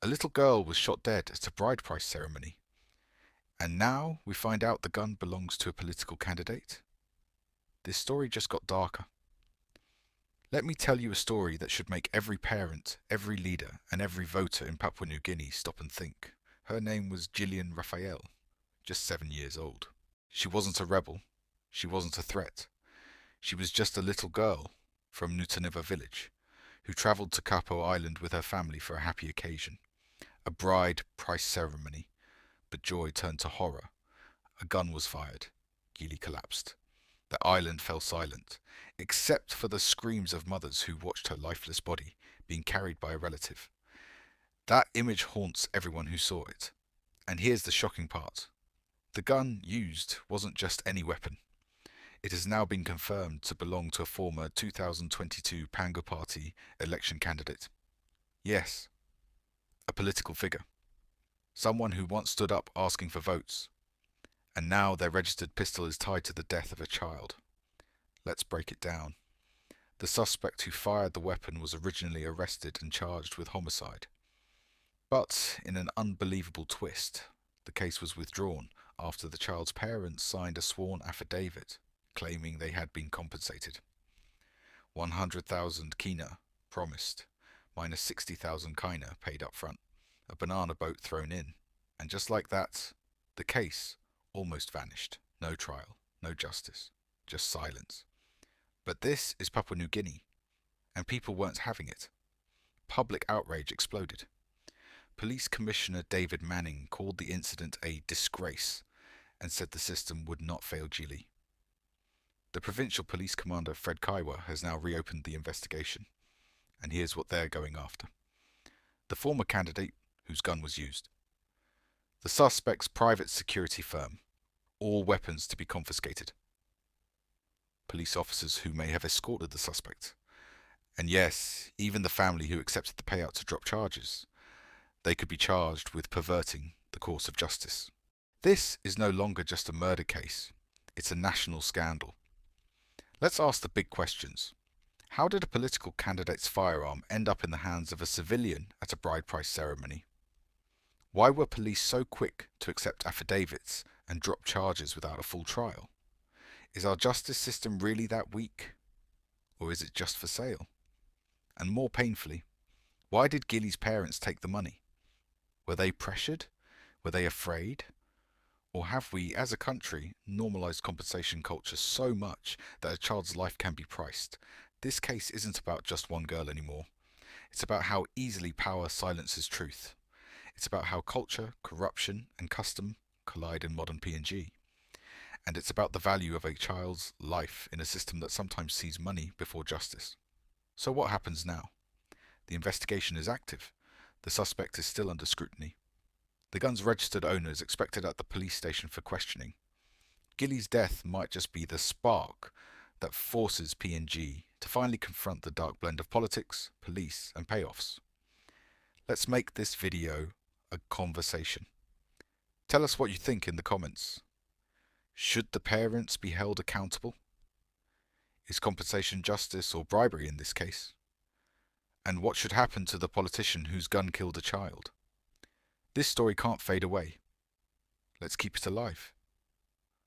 little girl was shot dead at a bride price ceremony. And now we find out the gun belongs to a political candidate. This story just got darker. Let me tell you a story that should make every parent, every leader, and every voter in Papua New Guinea stop and think. Her name was Gilian Raphael, just 7 years old. She wasn't a rebel. She wasn't a threat. She was just a little girl from Nutaniva village who travelled to Kapo Island with her family for a happy occasion. A bride price ceremony, but joy turned to horror. A gun was fired. Gili collapsed. The island fell silent, except for the screams of mothers who watched her lifeless body being carried by a relative. That image haunts everyone who saw it. And here's the shocking part. The gun used wasn't just any weapon. It has now been confirmed to belong to a former 2022 PANGU Party election candidate. Yes, a political figure. Someone who once stood up asking for votes. And now their registered pistol is tied to the death of a child. Let's break it down. The suspect who fired the weapon was originally arrested and charged with homicide. But in an unbelievable twist, the case was withdrawn after the child's parents signed a sworn affidavit claiming they had been compensated. 100,000 kina promised, minus 60,000 kina paid up front, a banana boat thrown in, and just like that, the case almost vanished. No trial, no justice, just silence. But this is Papua New Guinea, and people weren't having it. Public outrage exploded. Police Commissioner David Manning called the incident a disgrace and said the system would not fail Gili. The Provincial Police Commander Fred Kaiwa has now reopened the investigation, and here's what they're going after. The former candidate whose gun was used. The suspect's private security firm. All weapons to be confiscated. Police officers who may have escorted the suspect. And yes, even the family who accepted the payout to drop charges. They could be charged with perverting the course of justice. This is no longer just a murder case. It's a national scandal. Let's ask the big questions. How did a political candidate's firearm end up in the hands of a civilian at a bride price ceremony? Why were police so quick to accept affidavits and drop charges without a full trial? Is our justice system really that weak? Or is it just for sale? And more painfully, why did Gili's parents take the money? Were they pressured? Were they afraid? Or have we, as a country, normalized compensation culture so much that a child's life can be priced? This case isn't about just one girl anymore. It's about how easily power silences truth. It's about how culture, corruption, and custom collide in modern PNG. And it's about the value of a child's life in a system that sometimes sees money before justice. So what happens now? The investigation is active. The suspect is still under scrutiny. The gun's registered owner is expected at the police station for questioning. Gili's death might just be the spark that forces PNG to finally confront the dark blend of politics, police, and payoffs. Let's make this video a conversation. Tell us what you think in the comments. Should the parents be held accountable? Is compensation justice or bribery in this case? And what should happen to the politician whose gun killed a child? This story can't fade away. Let's keep it alive.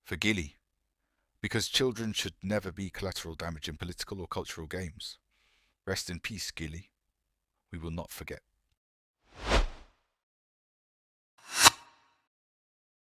For Gili. Because children should never be collateral damage in political or cultural games. Rest in peace, Gili. We will not forget.